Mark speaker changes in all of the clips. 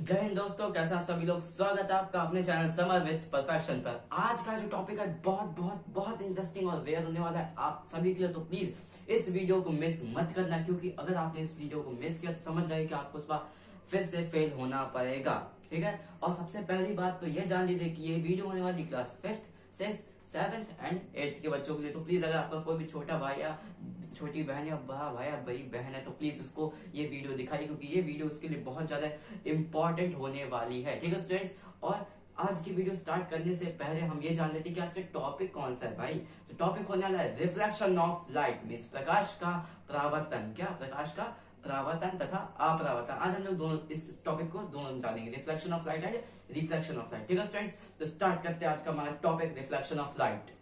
Speaker 1: जय हिंद दोस्तों, कैसे आप सभी लोग। स्वागत है आपका अपने चैनल समर विद परफेक्शन पर। आज का जो टॉपिक है बहुत बहुत बहुत इंटरेस्टिंग और रेयर होने वाला है आप सभी के लिए। तो प्लीज इस वीडियो को मिस मत करना, क्योंकि अगर आपने इस वीडियो को मिस किया तो समझ जाइए कि आपको उस बार फिर से फेल होना पड़ेगा। ठीक है। और सबसे पहली बात तो ये जान लीजिए कि ये वीडियो होने वाली class 5th, 6th, 7th and 8th के बच्चों के लिए। तो प्लीज अगर आपका कोई भी छोटा भाई या छोटी बहन या बड़ा भाई या बड़ी बहन है तो प्लीज उसको ये वीडियो दिखाइए, क्योंकि ये वीडियो उसके लिए बहुत ज्यादा इंपॉर्टेंट होने वाली है। ठीक है स्टूडेंट्स। और आज की वीडियो स्टार्ट करने से पहले हम ये जान लेते हैं कि आज का टॉपिक कौन सा है भाई। तो टॉपिक होने वाला है रिफ्लेक्शन ऑफ लाइट, मींस प्रकाश का परावर्तन। क्या? प्रकाश का परावर्तन तथा अपरावर्तन। आज हम लोग दोनों इस टॉपिक को दोनों जानेंगे, reflection of light and reflection of light. ठीक है स्टूडेंट्स। तो स्टार्ट करते हैं आज का हमारा topic reflection of light.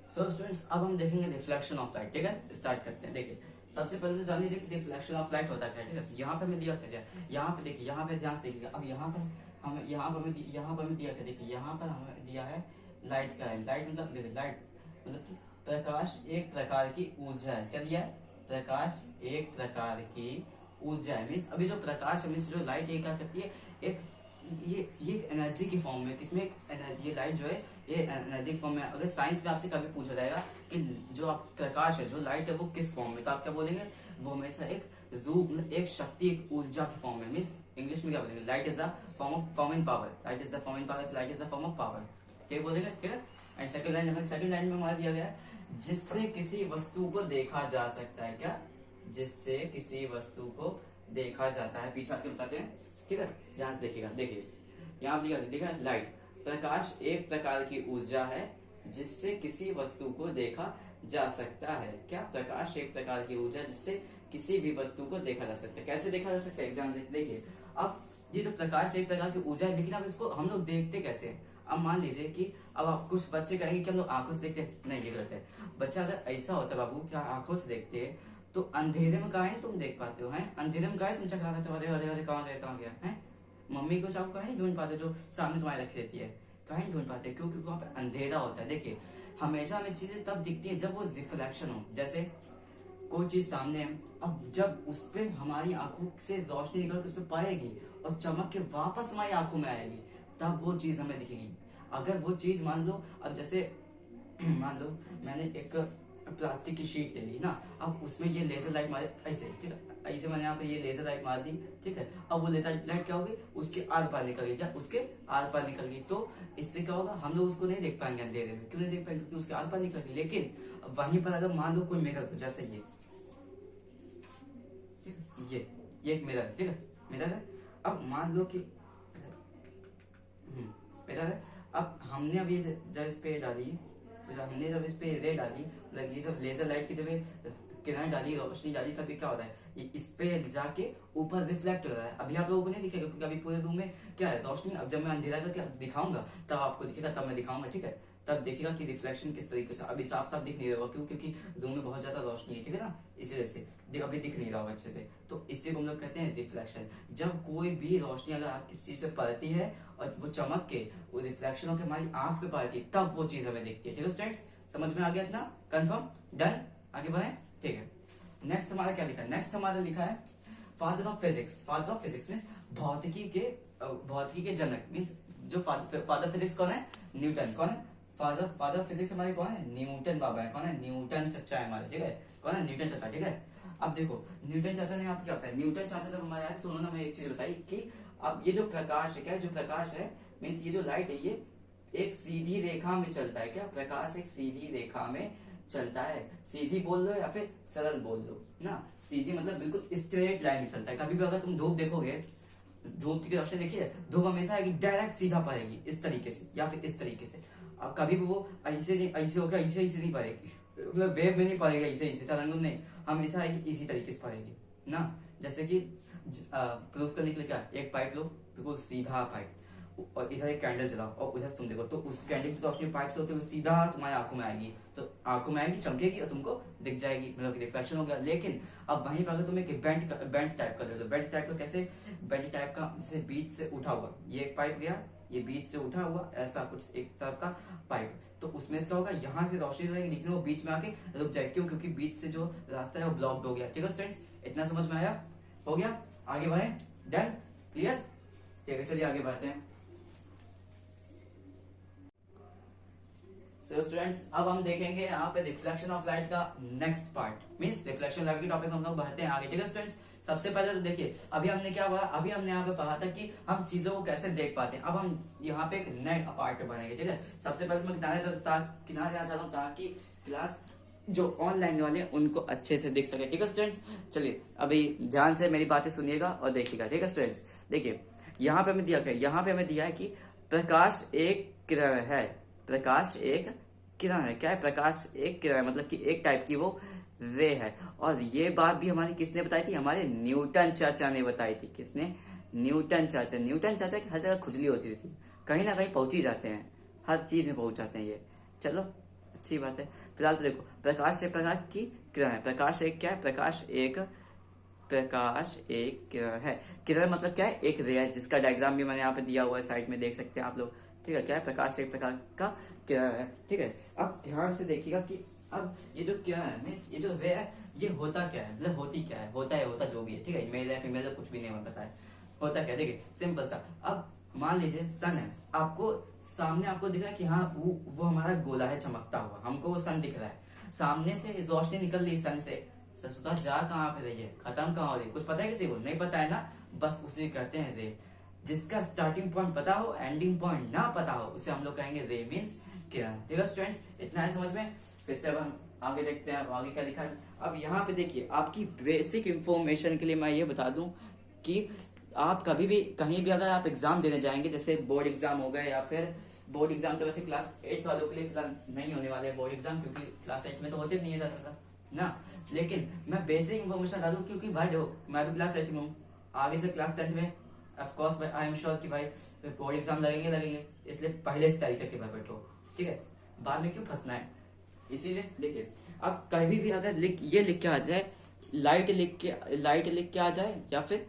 Speaker 1: So students, अब हम देखेंगे रिफ्लेक्शन ऑफ लाइट। ठीक है, स्टार्ट करते हैं। देखिए, सबसे पहले तो जान लीजिए कि रिफ्लेक्शन ऑफ लाइट होता क्या है। ठीक है, यहाँ पे हमें दिया क्या, यहाँ पे देखिए, यहाँ पे ध्यान से देखिएगा। अब यहाँ पर हमें यहाँ पर हमें दिया क्या, देखिए यहाँ पर हमें दिया है लाइट का। लाइट मतलब देखिए, लाइट मतलब कि प्रकाश एक प्रकार की ऊर्जा है। क्या दिया है? प्रकाश एक प्रकार की ऊर्जा है। मीन्स अभी जो प्रकाश है, मीन्स जो लाइट ये क्या करती है, एक ये एक एनर्जी की फॉर्म में, किसमें एक एनर्जी, ये लाइट जो है ये एनर्जी की फॉर्म में। अगर साइंस में आपसे कभी पूछा जाएगा कि जो आप प्रकाश है, जो लाइट है, वो किस फॉर्म में, तो आप क्या बोलेंगे? वो हमेशा एक रूप, एक शक्ति, एक ऊर्जा की फॉर्म में। मीन्स इंग्लिश में क्या बोलेंगे? Light is the form of forming power. Light is the forming power, light is the form of power. क्या बोलेंगे? ठीक है। एंड सेकंड लाइन में हमारा दिया गया है जिससे किसी वस्तु को देखा जा सकता है। क्या? जिससे किसी वस्तु को देखा जाता है। पीछे आके बताते हैं। ठीक है, ध्यान से देखिएगा। देखिए यहाँ लिखा है लाइट, प्रकाश एक प्रकार की ऊर्जा है जिससे किसी वस्तु को देखा जा सकता है। क्या? प्रकाश एक प्रकार की ऊर्जा जिससे किसी भी वस्तु को देखा जा सकता है। कैसे देखा जा सकता है? एग्जाम देखिए, अब ये जो प्रकाश एक प्रकार की ऊर्जा है, लेकिन अब इसको हम लोग देखते कैसे हैं? अब मान लीजिए कि अब आप कुछ बच्चे कहेंगे कि हम लोग आंखों से देखते हैं। नहीं, ये गलत है। बच्चा अगर ऐसा होता है बाबू, क्या आंखों से देखते हैं तो अंधेरे में काहे तुम देख पाते हो? हैं अंधेरे में काहे तुम चकरा करते हो? अरे अरे अरे, कहाँ गया है? मम्मी को चाहो कहीं ढूंढ पाते जो सामने तुम्हारे रखी रहती है, कहीं ढूंढ पाते? क्योंकि वहां पे अंधेरा होता है। देखिए, हमेशा हमें चीजें तब दिखती है जब वो रिफ्लेक्शन हो। जैसे कोई चीज सामने है, अब जब उस पे हमारी आंखों से रोशनी निकल के उस पर पड़ेगी और चमक के वापस हमारी आंखों में आएगी, तब वो चीज हमें दिखेगी। अगर वो चीज मान लो, अब जैसे मान लो मैंने एक प्लास्टिक की शीट ले ली ना, अब उसमें ये लेजर लाइट मारे ऐसे, ठीक है, ऐसे मैंने यहाँ पे ये लेजर लाइट मार दी। ठीक है, अब वो लेजर लाइट क्या होगी? उसके आर पार निकल गई। क्या? उसके आर पार निकल गई। तो इससे क्या होगा? हम लोग उसको नहीं देख पाएंगे अंधेरे में। क्यों नहीं देख पाएंगे? क्योंकि उसके आर पार निकल गई। लेकिन वहीं पर अगर मान लो कोई मिरर हो, जैसे ये, ठीक है, ये एक मिरर है। ठीक है, मिरर है। अब मान लो कि मिरर है। अब हमने अब ये जब इस पे डाली, तो जब हमने जब इस पे रे डाली, मतलब ये जब लेजर लाइट की जब ये किरण डाली, रोशनी डाली, तब ये क्या होता है? ये इस पे जाके ऊपर रिफ्लेक्ट हो रहा है। अभी आप लोगों को नहीं दिखेगा क्योंकि अभी पूरे रूम में क्या है? रोशनी। अब जब मैं अंधेरा करके दिखाऊंगा तब आपको दिखेगा, तब मैं दिखाऊंगा। ठीक है, तब देखिएगा कि रिफ्लेक्शन किस तरीके से। अभी साफ साफ दिख नहीं रहा होगा, क्यों? क्योंकि रूम में बहुत ज्यादा रोशनी है। ठीक है ना, इसी वजह से अभी दिख नहीं रहा होगा अच्छे से। तो इसी को हम लोग कहते हैं रिफ्लेक्शन। जब कोई भी रोशनी अगर आप किसी चीज से पड़ती है और वो चमक के, वो रिफ्लेक्शन होकर हमारी आंख पे पड़ती है, तब वो चीज हमें दिखती है। ठीक है स्टूडेंट्स, समझ में आ गया इतना? कंफर्म? डन? आगे बढ़े। ठीक है, नेक्स्ट हमारा क्या लिखा है? नेक्स्ट हमारा लिखा है father of physics. Father of physics means भौतिकी के जनक। मीन्स जो फादर फिजिक्स कौन है? न्यूटन। कौन है फादर फिजिक्स? हमारे कौन है? न्यूटन बाबा है। कौन है? न्यूटन चचा है हमारे। ठीक है, कौन है? न्यूटन चचा। ठीक है, अब देखो न्यूटन चाचा ने आप क्या बताया? न्यूटन चाचा जब हमारे आए तो उन्होंने हमें एक चीज बताई कि अब ये जो प्रकाश है, क्या है? जो प्रकाश है मीन्स ये जो लाइट है, ये एक सीधी रेखा में चलता है। क्या? प्रकाश एक सीधी रेखा में चलता है। सीधी बोल लो या फिर सरल बोल लो ना। सीधी मतलब बिल्कुल स्ट्रेट लाइन में चलता है। कभी भी अगर तुम धूप देखोगे, धूप की रोशनी देखिए, धूप हमेशा आएगी डायरेक्ट सीधा पड़ेगी इस तरीके से या फिर इस तरीके से। अब कभी भी वो ऐसे नहीं, ऐसे होकर ऐसे नहीं पड़ेगी, मतलब वेव में नहीं पड़ेगी, ऐसे तरंग में नहीं, हमेशा आएगी इसी तरीके से पड़ेगी ना। जैसे कि प्रूफ करने के लिए क्या, एक पाइप लो, बिल्कुल सीधा पाइप, और इधर एक कैंडल जलाओ और उधर से तुम देखो, तो उस कैंडल की रोशनी पाइप से होते हुए सीधा तुम्हारी आंखों में आएगी, तो आंखों में आएगी, चमकेगी और तुमको दिख जाएगी, मतलब कि रिफ्लेक्शन हो गया। लेकिन अब वहीं पर अगर तुम एक बेंट टाइप कर रहे हो, तो बेंट टाइप का कैसे, बेंट टाइप का जैसे बीच से उठा हुआ, ये एक पाइप गया, ये बीच से उठा हुआ ऐसा कुछ एक तरफ का पाइप, तो उसमें क्या होगा, यहाँ से रोशनी रहेगी लेकिन वो बीच में आके रुक जाएगी। क्यों? क्योंकि बीच से जो रास्ता है वो ब्लॉक्ड हो गया। ठीक है स्टूडेंट्स, इतना समझ में आया? हो गया? आगे बढ़े? डन? क्लियर? ठीक है, चलिए आगे बढ़ते हैं। सो स्टूडेंट्स, अब हम देखेंगे यहाँ पे रिफ्लेक्शन ऑफ लाइट का next part, means reflection light के टॉपिक हम लोग बढ़ते हैं आगे। ठीक है स्टूडेंट्स, सबसे पहले तो देखिए अभी हमने क्या हुआ, अभी हमने यहाँ पे पढ़ा था कि हम चीजों को कैसे देख पाते हैं। अब हम यहाँ पे एक नए पार्ट बनाएंगे। ठीक है, सबसे पहले मैं किनारे जाना चाहता हूँ ताकि क्लास जो ऑनलाइन वाले हैं उनको अच्छे से दिख सके। ठीक है स्टूडेंट्स, चलिए अभी ध्यान से मेरी बातें सुनिएगा और देखिएगा। ठीक है स्टूडेंट्स, देखिए यहाँ पे हमें दिया क्या, यहाँ पे हमें दिया है कि प्रकाश एक किरण है, प्रकाश एक किरण है। क्या है? प्रकाश एक किरण है, मतलब कि एक टाइप की वो रे है। और ये बात भी हमारी किसने बताई थी? हमारे न्यूटन चाचा ने बताई थी। किसने? न्यूटन चाचा। न्यूटन चाचा की हर जगह खुजली होती थी, कहीं ना कहीं पहुंच ही जाते हैं, हर चीज में पहुंच जाते हैं ये। चलो अच्छी बात है। फिलहाल तो देखो, प्रकाश एक प्रकार की किरण है। प्रकाश एक क्या है? प्रकाश एक किरण है। किरण मतलब क्या है? एक रे है, जिसका डायग्राम भी मैंने यहाँ पे दिया हुआ है, साइड में देख सकते हैं आप लोग। ठीक है, क्या है? प्रकाश एक प्रकार का किरण है। ठीक है, अब ध्यान से देखिएगा कि अब ये जो किरण है, मीन्स ये जो रे है, ये होता क्या है, मतलब होती क्या है, होता जो भी है। ठीक है, मेल है फीमेल है कुछ भी नहीं पता है, होता क्या है। देखिए सिंपल सा, अब मान लीजिए सन है, आपको सामने आपको दिख रहा है कि हाँ वो हमारा गोला है चमकता हुआ, हमको वो सन दिख रहा है, सामने से रोशनी निकल रही सन से, ससुता जा कहाँ पे रही है, खत्म कहाँ हो रही है, कुछ पता है किसी को? नहीं पता है ना, बस उसे कहते हैं रे। जिसका स्टार्टिंग पॉइंट पता हो, एंडिंग पॉइंट ना पता हो, उसे हम लोग कहेंगे रे मीन्स किरण। ठीक है स्टूडेंट्स, इतना है समझ में। फिर से अब हम आगे देखते हैं, आगे क्या लिखा है। अब यहाँ पे देखिए, आपकी बेसिक इंफॉर्मेशन के लिए मैं ये बता दूं कि आप कभी भी कहीं भी अगर आप एग्जाम देने जाएंगे, जैसे बोर्ड एग्जाम हो गए, या फिर बोर्ड एग्जाम तो वैसे क्लास 8 वालों के लिए फिलहाल नहीं होने वाले बोर्ड एग्जाम, क्योंकि क्लास 8 में तो होते नहीं है जाता था ना। लेकिन मैं बेसिक इन्फॉर्मेशन बता दूं, क्योंकि भाई देखो मैं भी क्लास 8 में हूँ, आगे से क्लास 10 में ऑफकोर्स आई एम श्योर कि भाई बोर्ड एग्जाम लगेंगे, इसलिए पहले से तैयारी करके बैठो। ठीक है, बाद में क्यों फंसना है, इसीलिए देखिए अब कभी भी अगर ये लिख के आ जाए, लाइट लिख के आ जाए, या फिर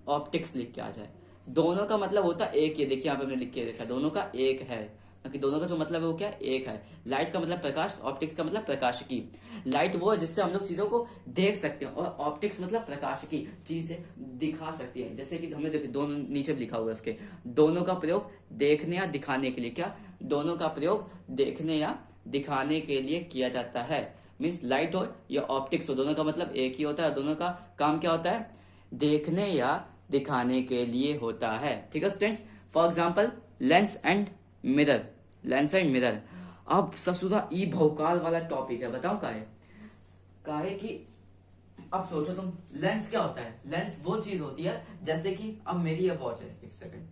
Speaker 1: ऑप्टिक्स लिख के आ जाए, दोनों का मतलब होता है एक। ये देखिए यहाँ पे हमने लिख के देखा, दोनों का एक है, क्योंकि दोनों का जो मतलब है वो क्या है? एक है। लाइट का मतलब प्रकाश, ऑप्टिक्स का मतलब प्रकाशिकी। लाइट वो है जिससे हम लोग चीजों को देख सकते हैं, और ऑप्टिक्स मतलब प्रकाशिकी, चीजें दिखा सकती है। जैसे कि हमने देखिए दोनों नीचे लिखा हुआ है इसके, दोनों का प्रयोग देखने या दिखाने के लिए, क्या? दोनों का प्रयोग देखने या दिखाने के लिए किया जाता है। मीन्स लाइट हो या ऑप्टिक्स हो, दोनों का मतलब एक ही होता है, दोनों का काम क्या होता है? देखने या दिखाने के लिए होता है। ठीक है students, for example lens and mirror, lens and mirror. अब ससुरा ई भौकाल वाला टॉपिक है, बताओ का है कि अब सोचो तुम, लेंस क्या होता है? लेंस वो चीज होती है, जैसे कि अब मेरी ये वॉच है, एक सेकंड,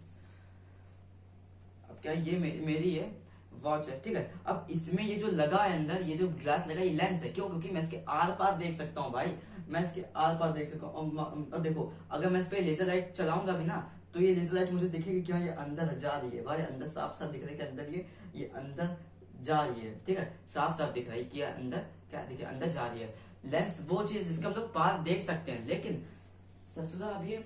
Speaker 1: अब क्या ये मेरी ये वॉच है। ठीक है, अब इसमें ये जो लगा है अंदर, ये जो ग्लास लगा, ये लेंस है। क्यों? क्योंकि मैं इसके आर पार देख सकता हूँ भाई, मैं इसके आर पार देख सकता हूँ। और देखो अगर मैं इस पे लेजर लाइट चलाऊंगा भी ना, तो ये लेजर लाइट मुझे दिखेगी क्या? ये अंदर जा रही है भाई, अंदर साफ साफ दिख रहा है कि अंदर ये अंदर जा रही है। ठीक है, साफ साफ दिख रहा है कि अंदर क्या देखिए, अंदर जा रही है। लेंस वो चीज जिसके हम लोग पार देख सकते हैं, लेकिन ससुरा अब ये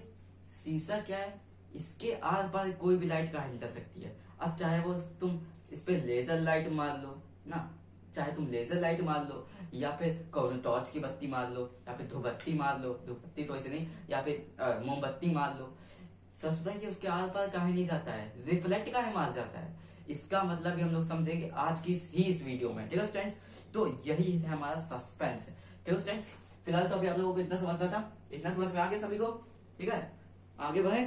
Speaker 1: शीशा क्या है, इसके आर पार कोई भी लाइट कहाँ नहीं जा सकती है। अब चाहे वो तुम इस पे लेजर लाइट मार लो ना, चाहे तुम लेजर लाइट मार लो, या फिर कौन टॉर्च की बत्ती मार लो, या फिर धूपबत्ती मार लो, धूपबत्ती तो ऐसे नहीं, या फिर मोमबत्ती मार लो, ससुरा कि उसके आर पार काहे नहीं जाता है, रिफ्लेक्ट काहे मार जाता है। इसका मतलब भी हम लोग समझेंगे आज की इस वीडियो में। ठीक है स्टूडेंट्स, तो यही है हमारा सस्पेंस। ठीक है स्टूडेंट्स, फिलहाल तो अभी आप लोगों को इतना समझना था, इतना समझ में आ गया सभी को? ठीक है, आगे बढ़े,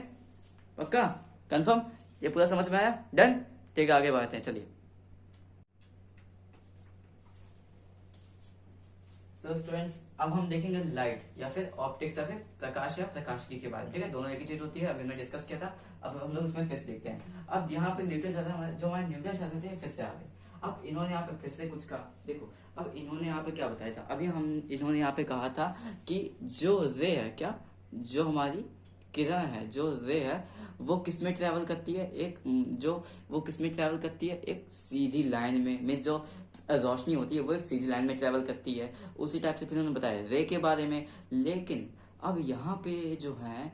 Speaker 1: पक्का कंफर्म, ये पूरा समझ में आया? डन, ठीक है आगे बढ़ते हैं, चलिए। सो स्टूडेंट्स, अब हम देखेंगे लाइट या फिर ऑप्टिक्स या फिर प्रकाश या प्रकाशिकी के बारे में। ठीक है, दोनों एक ही चीज होती है, अभी हमने डिस्कस किया था। अब हम लोग उसमें फिर से देखते हैं। अब यहाँ पे न्यूटन चाचा, जो हमारे न्यूटन चाचा थे, फिर से आ गए। अब इन्होंने यहाँ पे फिर से कुछ कहा, देखो अब इन्होंने यहाँ पे क्या बताया था, अभी इन्होंने यहाँ पे कहा था कि जो रे है, क्या, जो हमारी किरण है, जो रे है, वो किस में ट्रेवल करती है, एक जो वो किस में ट्रेवल करती है, एक सीधी लाइन में, मीन्स जो रोशनी होती है वो एक सीधी लाइन में ट्रेवल करती है। उसी टाइप से फिर उन्होंने बताया रे के बारे में। लेकिन अब यहाँ पे जो है,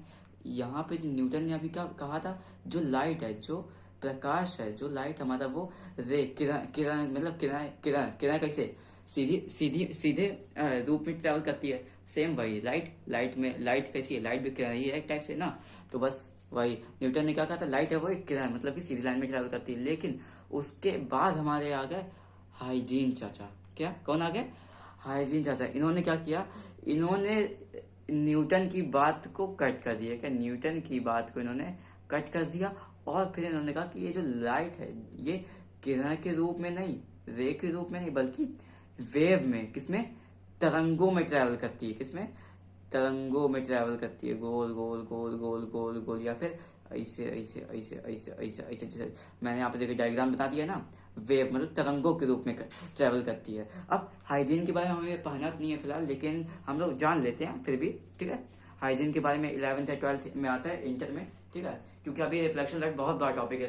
Speaker 1: यहाँ पे जो न्यूटन ने अभी क्या कहा था, जो लाइट है, जो प्रकाश है, जो लाइट हमारा वो रे किरण किरण मतलब किरण किरण किरण कैसे सीधी सीधी सीधे रूप में ट्रेवल करती है। सेम वही लाइट में लाइट कैसी है, लाइट भी किरण ही है एक टाइप से ना। तो बस वही न्यूटन ने क्या कहा था, लाइट है वो एक किरण मतलब कि सीधी लाइन में ट्रेवल करती है। लेकिन उसके बाद हमारे आ गए हाइजीन चाचा। क्या कौन आ गए? हाइजीन चाचा। इन्होंने क्या किया, इन्होंने न्यूटन की बात को कट कर दिया। क्या न्यूटन की बात को इन्होंने कट कर दिया, और फिर इन्होंने कहा कि ये जो लाइट है ये किरण के रूप में नहीं, रे के रूप में नहीं, बल्कि वेव में, किसमें, तरंगों में ट्रैवल करती है। किसमें? तरंगों में ट्रैवल करती है, गोल गोल गोल गोल गोल गोल, या फिर ऐसे ऐसे ऐसे ऐसे ऐसे ऐसे, जैसे मैंने यहाँ पे देखिए डायग्राम बता दिया ना। वेव मतलब तरंगों के रूप में ट्रैवल करती है। अब हाइजीन के बारे में हमें पढ़ना नहीं है फिलहाल, लेकिन हम लोग जान लेते हैं फिर भी, ठीक है। हाइजीन के बारे में 11th या 12th में आता है, इंटर में, ठीक है। क्योंकि अभी रिफ्लेक्शन लाइट बहुत बड़ा टॉपिक है,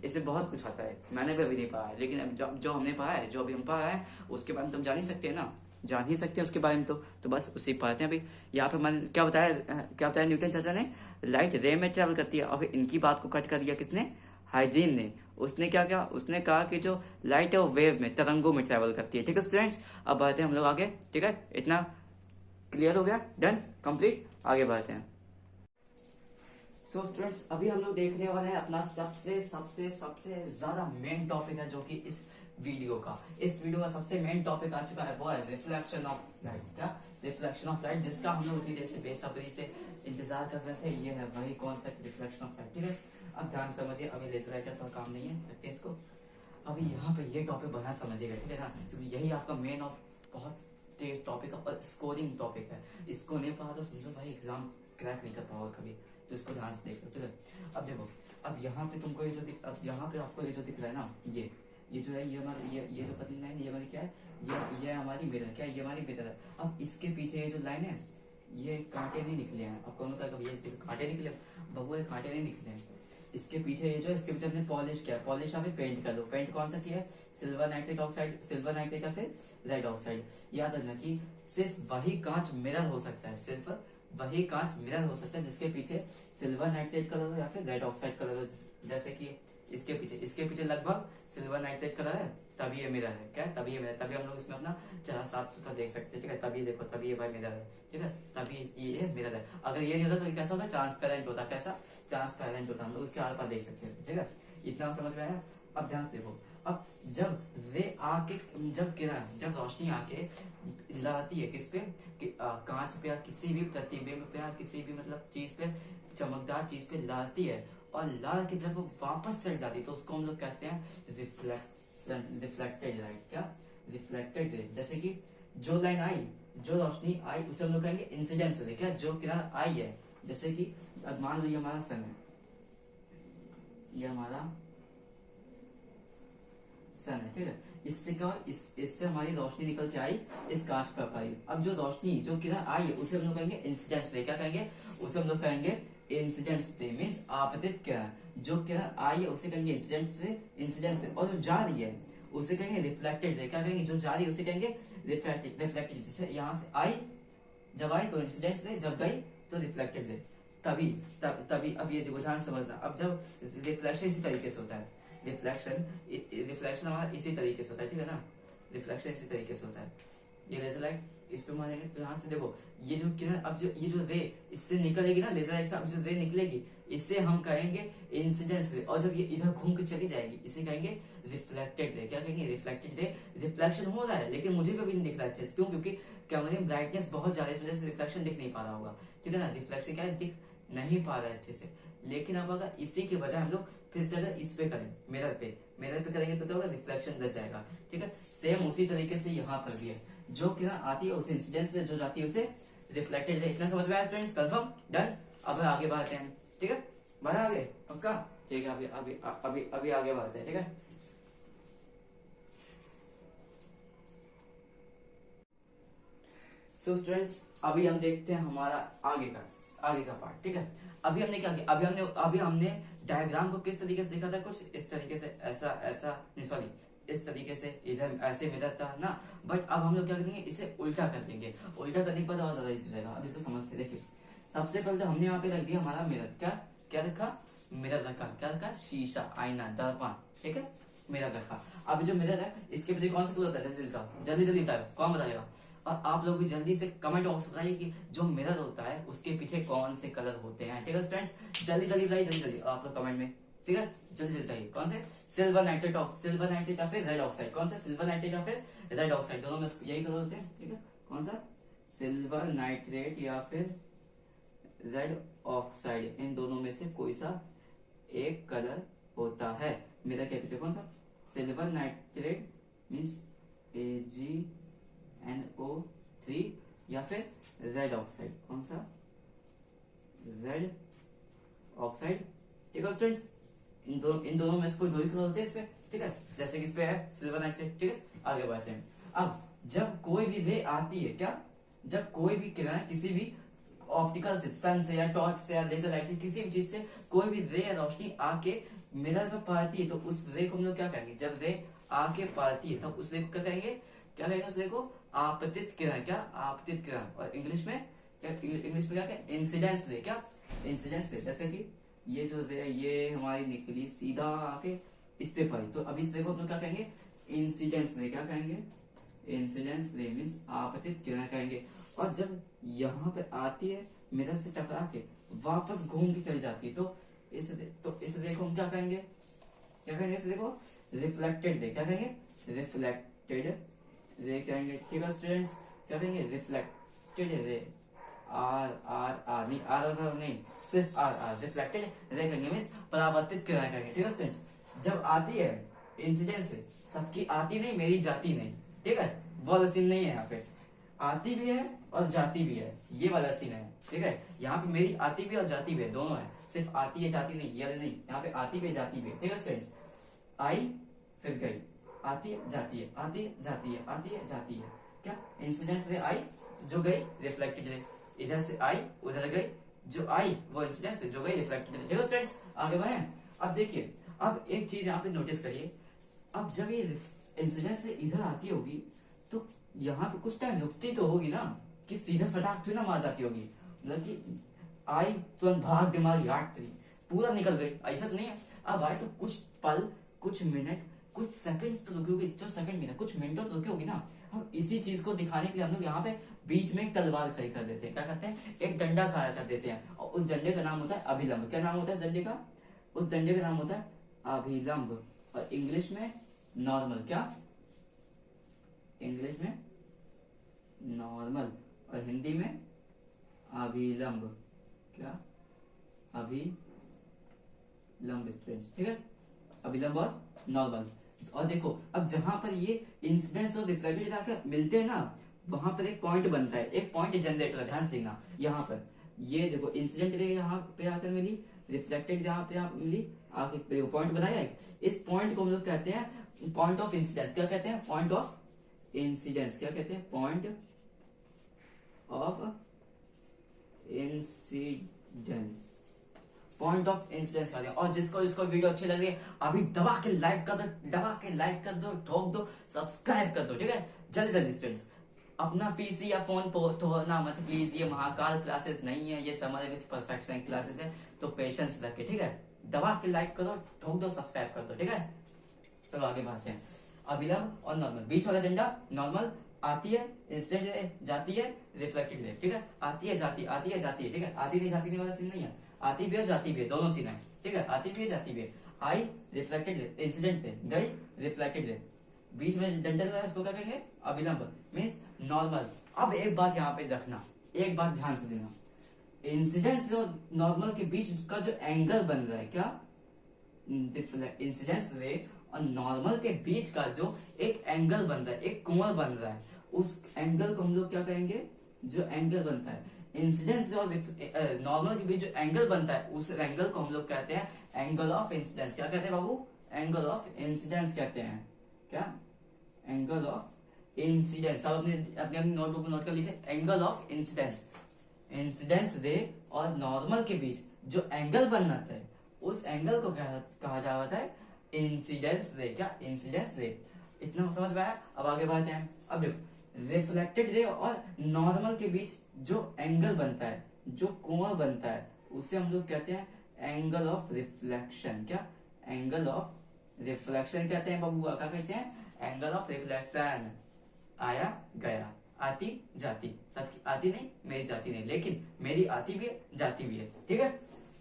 Speaker 1: इसमें बहुत कुछ आता है, मैंने भी अभी नहीं पढ़ा है। लेकिन अब जो हमने पढ़ा है, जो अभी हम पढ़ रहे हैं, उसके बारे में तुम जान ही सकते हैं ना, जान ही सकते हैं उसके बारे में। तो बस उसी पढ़ते हैं अभी। यहाँ पे मैंने क्या बताया न्यूटन चाचा ने, लाइट रे में ट्रेवल करती है। अब इनकी बात को कट कर दिया किसने? हाइजीन ने। उसने क्या किया, उसने कहा कि जो लाइट है वो वेव में, तरंगों में ट्रेवल करती है। ठीक है स्टूडेंट्स, अब बढ़ते हैं हम लोग आगे, ठीक है। इतना क्लियर हो गया, डन, कंप्लीट, आगे बढ़ते हैं। सो स्टूडेंट्स, अभी हम लोग देखने वाले हैं अपना सबसे सबसे सबसे ज्यादा मेन टॉपिक है, जो कि इस वीडियो का सबसे मेन टॉपिक आ चुका है, वो है रिफ्लेक्शन ऑफ लाइट। क्या? रिफ्लेक्शन ऑफ लाइट, जिसका हम लोग उतनी देर से बेसब्री से इंतजार कर रहे थे। ये है वही कॉन्सेप्ट, रिफ्लेक्शन ऑफ लाइट, ठीक है। अब ध्यान समझिए, अभी लेजर लाइट का थोड़ा काम नहीं है, रखते हैं इसको। अभी यहाँ पे ये टॉपिक बढ़िया समझिएगा, ठीक है ना, क्योंकि यही आपका मेन और बहुत तेज टॉपिक और स्कोरिंग टॉपिक है। इसको नहीं पढ़ा तो समझो भाई एग्जाम क्रैक नहीं कर पाओगे कभी। तो इसको ध्यान से देखो, ठीक है। अब देखो, अब यहाँ पे तुमको ये जो अब यहाँ पे आपको ये जो दिख रहा है ना, ये जो है, ये हमारा ये जो पतली लाइन, ये हमारी क्या है, ये हमारी मिरर, क्या है, ये हमारी मिरर है। अब इसके पीछे ये जो लाइन है, ये कांटे नहीं निकले हैं। अब कौन कहा ये कांटे निकले, बबू ये कांटे नहीं निकले हैं। इसके पीछे ये जो, इसके पीछे हमने पॉलिश किया, पॉलिश या फिर पेंट कर लो। पेंट कौन सा किया है? Silver nitrate oxide, silver nitrate या फिर रेड ऑक्साइड। याद रखना कि सिर्फ वही कांच मिरर हो सकता है, सिर्फ वही कांच मिरर हो सकता है जिसके पीछे सिल्वर नाइट्रेट कलर हो या फिर रेड ऑक्साइड कलर हो। जैसे कि इसके पीछे लगभग सिल्वर नाइट्रेट कलर है, तभी ये मिरर है। क्या? तभी ये मिरर, तभी हम लोग इसमें अपना चेहरा साफ सुथरा देख सकते हैं, ठीक है। तभी देखो, तभी ये भाई मिरर है, ठीक है, तभी ये मिरर है। अगर ये नहीं होता तो ये कैसा होता? ट्रांसपेरेंट होता। कैसा? ट्रांसपेरेंट होता, हम लोग उसके आर पार देख सकते हैं, ठीक है। इतना समझ में आया? अब ध्यान से देखो, अब जब रोशनी आके लहती है किस पे, कांच पे या किसी भी प्रतिबिंब पे या किसी भी मतलब चीज पे, चमकदार चीज पे लहती है, और लह के जब वो वापस चल जाती है तो उसको हम लोग कहते हैं रिफ्लेक्टेड लाइट। क्या? Reflected ray. जैसे कि जो लाइन आई, जो रोशनी आई, उसे हम लोग कहेंगे इंसिडेंस रे। क्या? जो किरण आई है, जैसे कि अब मान लो ये हमारा सन है, ये हमारा सन है, ठीक है। इससे क्या, इससे हमारी रोशनी निकल के आई, इस कांच पर आई। अब जो रोशनी, जो किरण आई है, उसे हम लोग कहेंगे इंसिडेंस रे। क्या कहेंगे? उसे हम लोग कहेंगे इंसिडेंस रे, मीन्स आपतित किरण। जो किरण आई है उसे कहेंगे इंसिडेंस रे, और जो जा रही है उसे कहेंगे रिफ्लेक्टेड रे। क्या कहेंगे? जो जा रही है उसे कहेंगे रिफ्लेक्टेड। जैसे यहाँ से आई, जब आई तो इंसिडेंस रे, जब गई तो रिफ्लेक्टेड रे। तभी अब ये देखो, ध्यान समझना। अब जब रिफ्लेक्शन इसी तरीके से होता है, रिफ्लेक्शन हमारा इसी तरीके से होता है, ठीक है ना। रिफ्लेक्शन इसी तरीके से होता है। ये लेजर लाइट इस पे मारेंगे तो यहाँ से देखो, ये जो किरण, अब जो ये जो रे इससे निकलेगी ना, लेजर लाइट से अब जो रे निकलेगी, इसे हम कहेंगे इंसिडेंस रे। और जब ये इधर घूम के चली जाएगी, इसे कहेंगे रिफ्लेक्टेड रे। क्या कहेंगे? Reflected ray. रिफ्लेक्शन हो रहा है लेकिन मुझे भी नहीं दिख रहा अच्छे से, क्यों? क्योंकि कैमरे में ब्राइटनेस बहुत ज्यादा है, इस वजह से रिफ्लेक्शन दिख नहीं पा रहा होगा, ठीक है ना। रिफ्लेक्शन क्या है? दिख नहीं पा रहा है अच्छे से। लेकिन अब अगर इसी के बजाय हम लोग फिर से अगर इस पे करें, मिरर पे करेंगे तो क्या होगा? रिफ्लेक्शन दे जाएगा, ठीक है। सेम उसी तरीके से यहाँ पर भी है, जो किरण आती है उसे इंसिडेंस रे, जो जाती है उसे रिफ्लेक्टेड रे। इतना समझ में आया स्टूडेंट्स? कंफर्म? डन। अब आगे बढ़ते हैं, ठीक है। बढ़ा आगे, पक्का? ठीक है, अभी आगे बढ़ते हैं, ठीक है। सो स्टूडेंट्स अभी हम देखते हैं हमारा आगे का पार्ट। ठीक है, अभी हमने क्या किया, अभी हमने डायग्राम को किस तरीके से देखा था, कुछ इस तरीके से, ऐसा ऐसा नहीं सॉरी इस तरीके से, इधर ऐसे मिरर था ना। बट अब हम लोग क्या करेंगे, इसे उल्टा कर देंगे। उल्टा करने के बाद और ज्यादा इजी हो जाएगा। अब इसको समझते देखिए। सबसे पहले तो हमने यहाँ पे रख दिया हमारा मिरर। क्या क्या रखा, मिरर रखा। क्या रखा, शीशा, आईना, दर्पण। ठीक है, मिरर रखा। अब जो मिरर है इसके पीछे कौन सा कलर होता है, जल्दी जल्दी बताओ, कौन बताएगा। और आप लोग भी जल्दी से कमेंट बॉक्स में बताइए कि जो मिरर होता है उसके पीछे कौन से कलर होते हैं। ठीक है स्टूडेंट्स, जल्दी जल्दी बताइए, जल्दी जल्दी आप लोग कमेंट में। ठीक है, जल्दी जल्दी बताइए कौन से, सिल्वर नाइट्रेट या फिर रेड ऑक्साइड। कौन सा, सिल्वर नाइट्रेट या फिर रेड ऑक्साइड, दोनों में यही कलर होते हैं। ठीक है, कौन सा, सिल्वर नाइट्रेट या फिर रेड ऑक्साइड, इन दोनों में से कोई सा एक कलर होता है। मिरर के पीछे कौन सा, सिल्वर नाइट्रेट मीन्स AgNO3 या फिर रेड ऑक्साइड। कौन सा, रेड ऑक्साइड। ठीक है स्टूडेंट्स, इन दोनों में से कोई दो ही कलर होते हैं इसमें। ठीक है, जैसे कि इस पे है सिल्वर नाइट्रेट। ठीक है, आगे बढ़ते हैं। अब जब कोई भी रे आती है, क्या, जब कोई भी किरण किसी भी ऑप्टिकल से, सन से या टॉर्च से या लेजर लाइट से, किसी भी चीज से कोई भी रे या रोशनी आके मिरर में पड़ती है, तो उस रे को हम लोग क्या कहेंगे, जब रे आके पड़ती है तब उस रे को क्या कहेंगे, उस रे को आपतित किरण। क्या, आपतित किरण। और इंग्लिश में क्या, कहें, इंसिडेंस रे। क्या, इंसिडेंस रे। जैसे कि ये जो रे, ये हमारी निकली सीधा आके इस पे पड़ी, तो अभी इस रे को हम लोग क्या कहेंगे, इंसिडेंस रे। क्या कहेंगे, इंसिडेंस रे मीन्स आपतित किरण कहेंगे। और जब यहाँ पे आती है मिरर से टकरा के वापस घूम के चली जाती है, तो इस रे को हम क्या कहेंगे, इस रे को रिफ्लेक्टेड रे। क्या कहेंगे, रिफ्लेक्टेड रे कहेंगे। ठीक है स्टूडेंट्स, क्या कहेंगे, रिफ्लेक्टेड रे। आर नहीं, सिर्फ आर, रिफ्लेक्टेड रे कहेंगे मीन्स परावर्तित किरण कहेंगे। ठीक है स्टूडेंट्स, जब आती है इंसिडेंस से, सबकी आती नहीं, मेरी जाती नहीं। ठीक है, वो वाला सीन नहीं है यहाँ पे, आती भी है और जाती भी है, ये वाला सीन है। ठीक है, यहाँ पे मेरी आती भी और जाती भी है, दोनों है, सिर्फ आती है जाती नहीं, ये नहीं, यहाँ पे आती भी है जाती भी है। ठीक है स्टूडेंट्स, आई फिर गई, आती है जाती है, आती है जाती है, आती है जाती है। क्या, इंसिडेंस रे आई, जो गई रिफ्लेक्टेड रे, इधर से आई उधर गई, जो आई वो इंसिडेंस रे, जो गई रिफ्लेक्टेड रे। ठीक है स्टूडेंट्स, आगे बढ़े। अब देखिए, अब एक चीज यहाँ पे नोटिस करिए, अब जब ये इंसिडेंस रे इधर आती होगी तो यहाँ पे कुछ टाइम रुकती तो होगी ना, कि सीधा सटाक तो ना मार जाती होगी, मतलब कि आई तुरंत भाग दे, मारी आठ करी पूरा निकल गई, ऐसा तो नहीं है। अब आई तो कुछ पल, कुछ मिनट, कुछ सेकंड्स तो रुकी होगी, जो सेकंड भी ना, कुछ मिनटों तो रुकी होगी ना। हम इसी चीज को दिखाने के लिए हम लोग यहाँ पे बीच में एक तलवार खड़ी कर देते हैं। क्या करते हैं, एक डंडा खड़ा कर देते हैं, और उस डंडे का नाम होता है अभिलंब। क्या नाम होता है इस डंडे का, उस डंडे का नाम होता है अभिलंब, और इंग्लिश में नॉर्मल। क्या, इंग्लिश में नॉर्मल और हिंदी में अभिलंब। क्या, अभिलंब स्टूडेंट्स। ठीक है, अभिलंब और नॉर्मल। और देखो, अब जहां पर ये इंसिडेंस और रिफ्लेक्टेड आकर मिलते हैं ना, वहां पर एक पॉइंट बनता है, एक पॉइंट जनरेट होता है। ध्यान से देखना, यहाँ पर ये देखो, इंसिडेंट रे यहाँ पे आकर मिली, रिफ्लेक्टेड यहाँ पे मिली, आके पॉइंट बनाया है। इस पॉइंट को हम लोग कहते हैं पॉइंट ऑफ इंसिडेंस। क्या कहते हैं, पॉइंट ऑफ इंसिडेंस। क्या कहते हैं, point of incidence, point of incidence कहते हैं। और जिसको वीडियो अच्छी लग रही है अभी दबा के लाइक कर दो, ठोक दो, सब्सक्राइब कर दो। ठीक है, जल्दी जल्दी स्टूडेंट्स, अपना पीसी या फोन तोड़ना मत प्लीज। ये महाकाल क्लासेस नहीं है, ये समर विद परफेक्शन क्लासेस है, तो पेशेंस रखे। ठीक है, दबा के लाइक करो, ठोक दो, सब्सक्राइब कर दो। ठीक है, चलो आगे बढ़ते हैं। अभिलंब और नॉर्मल, बीच वाला डंडा नॉर्मल, आती है इंसिडेंट, जाती है रिफ्लेक्टेड रे। ठीक है, आती है जाती, आती है जाती है। ठीक है, आती नहीं जाती नहीं वाला सीन नहीं है, आती भी है जाती भी है, दोनों सीन है। ठीक है, आती भी है जाती भी है। आई रिफ्लेक्टेड रे, इंसिडेंट रे, गई रिफ्लेक्टेड रे, बीच में डंडा लगा है, इसको क्या कहेंगे, अभिलंब मीन्स नॉर्मल। अब एक बात यहाँ पे रखना, एक बात ध्यान से देना, इंसिडेंस और नॉर्मल के बीच का जो एंगल बन रहा है, क्या, इंसिडेंस रे और नॉर्मल के बीच का जो एक एंगल बन रहा है, एक कोण बन रहा है, उस एंगल को हम लोग क्या कहेंगे, जो एंगल बनता है इंसिडेंस और नॉर्मल के बीच जो एंगल बनता है, उस एंगल को हम लोग कहते हैं एंगल ऑफ इंसिडेंस। क्या कहते हैं बाबू, एंगल ऑफ इंसिडेंस कहते हैं। क्या, एंगल ऑफ इंसिडेंस, सब अपने अपने अपनी नोटबुक में नोट कर लीजिए, एंगल ऑफ इंसिडेंस, इंसिडेंस रे और नॉर्मल के बीच जो एंगल बनाता है उस एंगल को कहा जाता है इंसिडेंस रे। क्या? इंसिडेंस रे। इतना समझ में आया? अब आगे बढ़ते हैं। अब देखो रिफ्लेक्टेड रे और नॉर्मल के बीच जो एंगल बनता है, जो कोण बनता है, उसे हम लोग कहते हैं एंगल ऑफ रिफ्लेक्शन। क्या? एंगल ऑफ रिफ्लेक्शन कहते हैं बबुआ। क्या कहते हैं? Angle of reflection. आया गया, आती जाती, सबकी आती नहीं, मेरी जाती नहीं, लेकिन मेरी आती भी है, जाती भी है। ठीक है?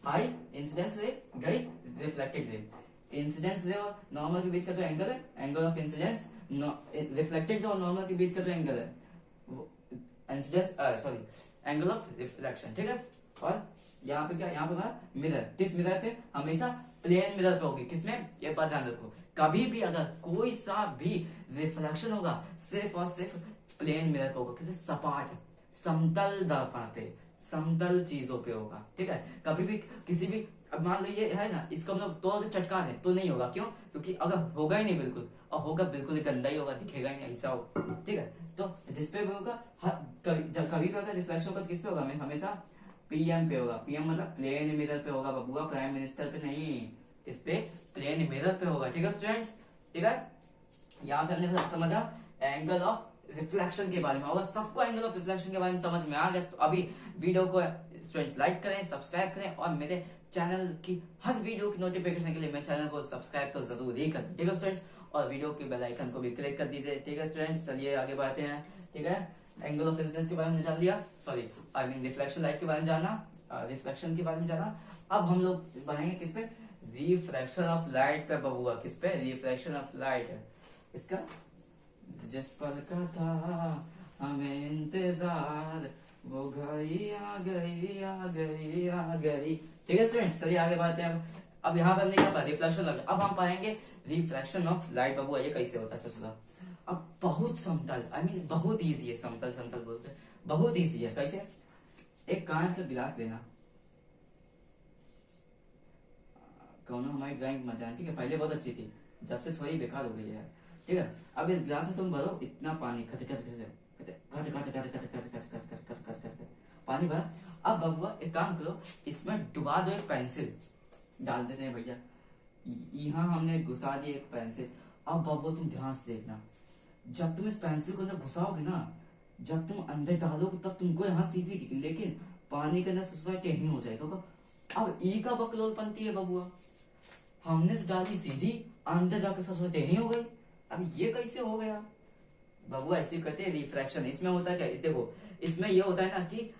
Speaker 1: आई इंसिडेंस रे, गई रिफ्लेक्टेड रे। इंसिडेंस रे और नॉर्मल के बीच का जो एंगल है, एंगल ऑफ इंसिडेंस, रिफ्लेक्टेड और नॉर्मल के बीच का जो एंगल है वो incidence sorry angle of reflection. ठीक है? और यहाँ पे क्या? यहाँ पे हमारा मिरर, किस मिरर पे? हमेशा प्लेन मिरर पे होगी। किसमें? ये बात ध्यान रखो, कभी भी अगर कोई सा भी रिफ्लेक्शन होगा सिर्फ और सिर्फ प्लेन मिरर पे होगा, किसमें? सपाट समतल दर्पण पे, समतल चीजों पे होगा। ठीक है? कभी भी किसी भी, अब मान लो ये है ना, इसको हम लोग तोड़ के चटका दें तो नहीं होगा। क्यों? क्योंकि अगर होगा ही नहीं बिल्कुल, और होगा बिल्कुल ही गंदा ही होगा, दिखेगा ही नहीं, ऐसा हो। ठीक है? तो जिसपे भी होगा, कभी भी अगर रिफ्लेक्शन होगा तो किस पे होगा? हमेशा पीएम पे होगा। पीएम मतलब प्लेन मिरर पे होगा बबुआ, प्राइम मिनिस्टर पे नहीं। इस पे प्लेन मिरर पे होगा। ठीक है स्टूडेंट्स? ठीक है? यहाँ पे हमने समझा एंगल ऑफ रिफ्लेक्शन के बारे में। होगा सबको एंगल ऑफ रिफ्लेक्शन के बारे में समझ में आ गया तो अभी वीडियो को स्टूडेंट्स लाइक करें, सब्सक्राइब करें, और मेरे चैनल की हर वीडियो की नोटिफिकेशन के लिए मेरे चैनल को सब्सक्राइब तो जरूर ही करें। ठीक है स्टूडेंट्स? और वीडियो के बेल आइकन को भी क्लिक कर दीजिए। ठीक है स्टूडेंट्स? चलिए आगे बढ़ते हैं। ठीक है? एंगल ऑफ इंसिडेंस के बारे में जान लिया, sorry I mean reflection light के बारे में जाना, रिफ्लेक्शन के बारे में जाना। अब हम लोग बनाएंगे किस पे? रिफ्रैक्शन ऑफ लाइट पे बबुआ। किस पे? Refraction of light. इसका जिस पल का था हमें इंतजार, वो घड़ी आ गई आ गई आ गई। ठीक है स्टूडेंट्स? चलिए आगे बढ़ते हैं। अब यहाँ पर हमने क्या पढ़ा? रिफ्लेक्शन लगा। अब हम पाएंगे रिफ्रैक्शन ऑफ लाइट बबुआ। ये कैसे होता है सबसे? अब बहुत समतल, आई मीन बहुत इजी है, समतल समतल बोलते हैं, बहुत इजी है। कैसे? एक कांच का गिलास लेना, कौन हमारी ड्राइंग मत जान, ठीक है? पहले बहुत अच्छी थी, जब से थोड़ी बेकार हो गई है। ठीक है? अब इस गिलास में तुम भरो इतना पानी, खच खच खच खच खच खच खच खच खच खच खच खच खच खच पानी भरा। अब बबुआ एक काम करो, इसमें डुबा दो एक पेंसिल, डाल देते हैं भैया, यहाँ हमने घुसा दी एक पेंसिल। अब बबुआ तुम ध्यान से देखना, जब तुम इस पेंसिल को अंदर घुसाओगे ना, जब तुम अंदर डालोगे तब तुमको यहाँ सीधी दिखेगी, लेकिन पानी के अंदर सोसाइटी नहीं हो जाएगा। अब ई का बकलोल बनती है बबुआ, हमने तो डाली सीधी, अंदर जाकर सोसाइटी नहीं हो गई। अब ये कैसे हो गया बबुआ? ऐसे कहते हैं रिफ्रैक्शन। इसमें होता है क्या? इस देखो, इसमें ये होता है ना कि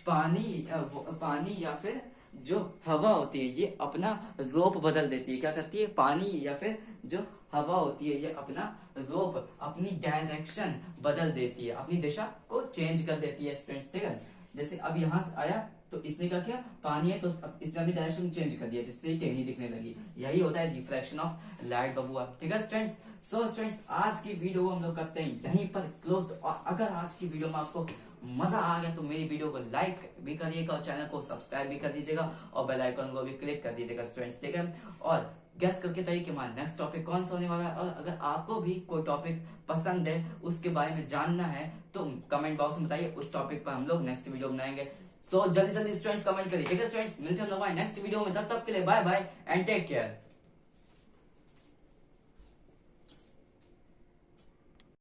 Speaker 1: पानी या फिर जो हवा होती है ये अपना रूप बदल देती है। क्या करती है? पानी या फिर जो हवा होती है ये अपना रूप, अपनी डायरेक्शन बदल देती है, अपनी दिशा को चेंज कर देती है स्टूडेंट्स। ठीक है? जैसे अब यहाँ से आया तो इसने क्या किया? पानी है तो अब इसने अपनी डायरेक्शन चेंज कर दिया, जिससे टेढ़ी दिखने लगी। यही होता है रिफ्रैक्शन ऑफ लाइट बबुआ। ठीक है स्टूडेंट्स? सो स्टूडेंट्स आज की वीडियो हम लोग करते हैं यहीं पर क्लोज। और अगर आज की वीडियो में आपको मजा आ गया तो मेरी वीडियो को लाइक भी करिएगा और चैनल को सब्सक्राइब भी कर दीजिएगा और बेल आइकन को भी क्लिक कर दीजिएगा स्टूडेंट्स। ठीक है? और गेस करके बताइए कि हमारा नेक्स्ट टॉपिक कौन सा होने वाला है, और अगर आपको भी कोई टॉपिक पसंद है, उसके बारे में जानना है, तो कमेंट बॉक्स में बताइए, उस टॉपिक पर हम लोग नेक्स्ट वीडियो बनाएंगे। सो जल्दी जल्दी स्टूडेंट्स कमेंट करिए। ठीक है स्टूडेंट्स? मिलते हैं हम लोग नेक्स्ट वीडियो में, तब तक के लिए bye bye and take care.